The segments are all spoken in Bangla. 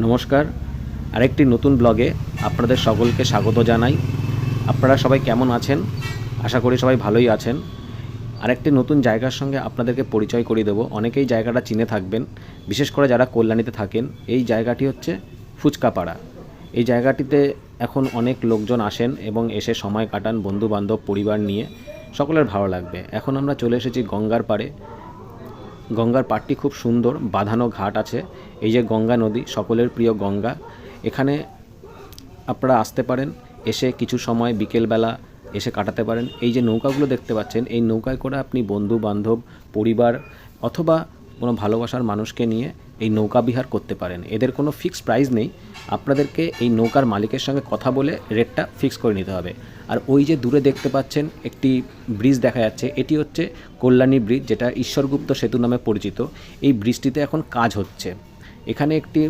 নমস্কার, আরেকটি নতুন ব্লগে আপনাদের সকলকে স্বাগত জানাই। আপনারা সবাই কেমন আছেন? আশা করি সবাই ভালোই আছেন। আরেকটি নতুন জায়গার সঙ্গে আপনাদেরকে পরিচয় করিয়ে দেবো। অনেকেই জায়গাটা চিনে থাকবেন, বিশেষ করে যারা কল্যাণীতে থাকেন। এই জায়গাটি হচ্ছে ফুচকাপাড়া। এই জায়গাটিতে এখন অনেক লোকজন আসেন এবং এসে সময় কাটান বন্ধুবান্ধব পরিবার নিয়ে। সকলের ভালো লাগবে। এখন আমরা চলে এসেছি গঙ্গার পাড়ে। গঙ্গার পাড়টি খুব সুন্দর, বাঁধানো ঘাট আছে। এই যে গঙ্গা নদী, সকলের প্রিয় গঙ্গা। এখানে আপনারা আসতে পারেন, এসে কিছু সময় বিকেলবেলা এসে কাটাতে পারেন। এই যে নৌকাগুলো দেখতে পাচ্ছেন, এই নৌকায় করে আপনি বন্ধু বান্ধব পরিবার অথবা কোনো ভালোবাসার মানুষকে নিয়ে এই নৌকা বিহার করতে পারেন। এদের কোনো ফিক্সড প্রাইস নেই, আপনাদেরকে এই নৌকার মালিকের সঙ্গে কথা বলে রেটটা ফিক্স করে নিতে হবে। আর ওই যে দূরে দেখতে পাচ্ছেন একটি ব্রিজ দেখা যাচ্ছে, এটি হচ্ছে কল্যাণী ব্রিজ, যেটা ঈশ্বরগুপ্ত সেতু নামে পরিচিত। এই ব্রিজটিতে এখন কাজ হচ্ছে। এখানে একটি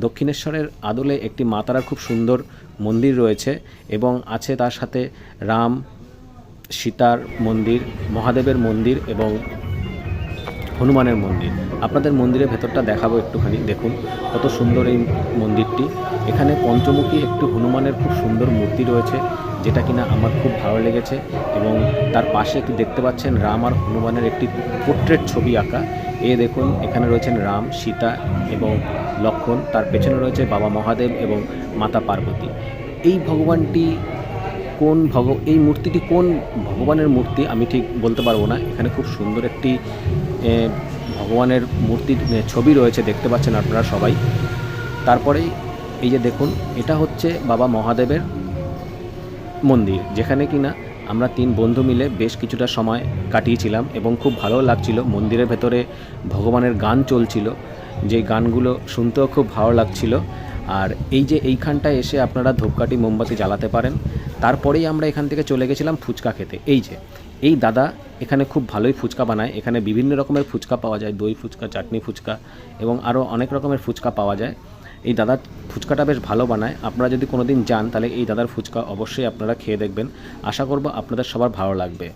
দক্ষিণেশ্বরের আদলে একটি মা তারার খুব সুন্দর মন্দির রয়েছে এবং আছে তার সাথে রাম সীতার মন্দির, মহাদেবের মন্দির এবং হনুমানের মন্দির। আপনাদের মন্দিরের ভেতরটা দেখাবো একটুখানি। দেখুন কত সুন্দর এই মন্দিরটি। এখানে পঞ্চমুখী একটি হনুমানের খুব সুন্দর মূর্তি রয়েছে, যেটা কিনা আমার খুব ভালো লেগেছে। এবং তার পাশে একটি দেখতে পাচ্ছেন রাম আর হনুমানের একটি পোর্ট্রেট ছবি আঁকা। দেখুন এখানে রয়েছেন রাম, সীতা এবং লক্ষ্মণ। তার পেছনে রয়েছে বাবা মহাদেব এবং মাতা পার্বতী। এই ভগবানটি এই মূর্তিটি কোন ভগবানের মূর্তি আমি ঠিক বলতে পারবো না। এখানে খুব সুন্দর একটি ভগবানের মূর্তির ছবি রয়েছে, দেখতে পাচ্ছেন আপনারা সবাই। তারপরেই এই যে দেখুন, এটা হচ্ছে বাবা মহাদেবের মন্দির, যেখানে কিনা আমরা 3 বন্ধু মিলে বেশ কিছুটা সময় কাটিয়েছিলাম এবং খুব ভালো লাগছিল। মন্দিরের ভেতরে ভগবানের গান চলছিল, যে গানগুলো শুনতেও খুব ভালো লাগছিল। আর এই যে এইখানটায় এসে আপনারা ধূপকাঠি মোমবাতি জ্বালাতে পারেন। তারপরেই আমরা এখান থেকে চলে গেছিলাম ফুচকা খেতে। এই দাদা এখানে খুব ভালোই ফুচকা বানায়। এখানে বিভিন্ন রকমের ফুচকা পাওয়া যায়, দই ফুচকা, চাটনি ফুচকা এবং আরও অনেক রকমের ফুচকা পাওয়া যায়। এই দাদা ফুচকাটা বেশ ভালো বানায়। আপনারা যদি কোনো দিন যান তাহলে এই দাদার ফুচকা অবশ্যই আপনারা খেয়ে দেখবেন। আশা করব আপনাদের সবার ভালো লাগবে।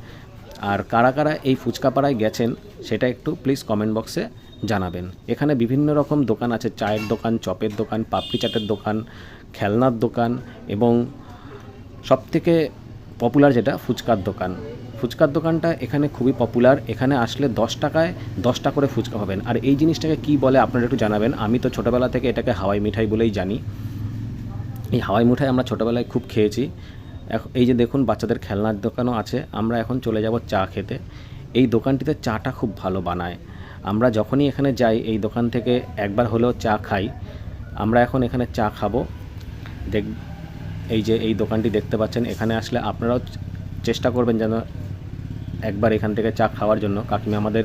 আর কারা কারা এই ফুচকাপাড়ায় গেছেন সেটা একটু প্লিজ কমেন্ট বক্সে জানাবেন। এখানে বিভিন্ন রকম দোকান আছে, চায়ের দোকান, চপের দোকান, পাপড়ি চাটের দোকান, খেলনার দোকান এবং সবথেকে পপুলার যেটা ফুচকার দোকান। ফুচকার দোকানটা এখানে খুবই পপুলার। এখানে আসলে 10 টাকায় 10টা করে ফুচকা পাবেন। আর এই জিনিসটাকে কী বলে আপনারা একটু জানাবেন। আমি তো ছোটোবেলা থেকে এটাকে হাওয়াই মিঠাই বলেই জানি। এই হাওয়াই মিঠাই আমরা ছোটোবেলায় খুব খেয়েছি। এই যে দেখুন বাচ্চাদের খেলনার দোকানও আছে। আমরা এখন চলে যাব চা খেতে। এই দোকানটিতে চাটা খুব ভালো বানায়। আমরা যখনই এখানে যাই এই দোকান থেকে একবার হলেও চা খাই। আমরা এখন এখানে চা খাবো। এই যে এই দোকানটি দেখতে পাচ্ছেন, এখানে আসলে আপনারাও চেষ্টা করবেন যেন একবার এখান থেকে চা খাওয়ার জন্য। কাকিমা আমাদের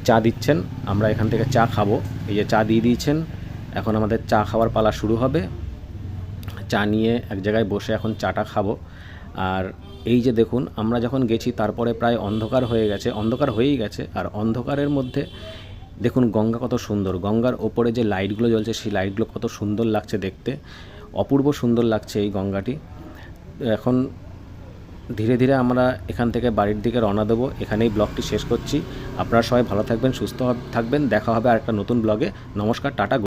চা দিচ্ছেন, আমরা এখান থেকে চা খাবো। এই যে চা দিয়ে দিয়েছেন, এখন আমাদের চা খাওয়ার পালা শুরু হবে। চা নিয়ে এক জায়গায় বসে এখন চাটা খাবো। আর এই যে দেখুন আমরা যখন গেছি তারপরে প্রায় অন্ধকার হয়েই গেছে। আর অন্ধকারের মধ্যে দেখুন গঙ্গা কত সুন্দর। গঙ্গার ওপরে যে লাইটগুলো জ্বলছে সেই লাইটগুলো কত সুন্দর লাগছে দেখতে, অপূর্ব সুন্দর লাগছে এই গঙ্গাটি। এখন ধীরে ধীরে আমরা এখান থেকে বাড়ির দিকে রওনা দেবো। এখানেই ব্লগটি শেষ করছি। আপনারা সবাই ভালো থাকবেন, সুস্থ থাকবেন। দেখা হবে আরেকটা নতুন ব্লগে। নমস্কার, টাটা।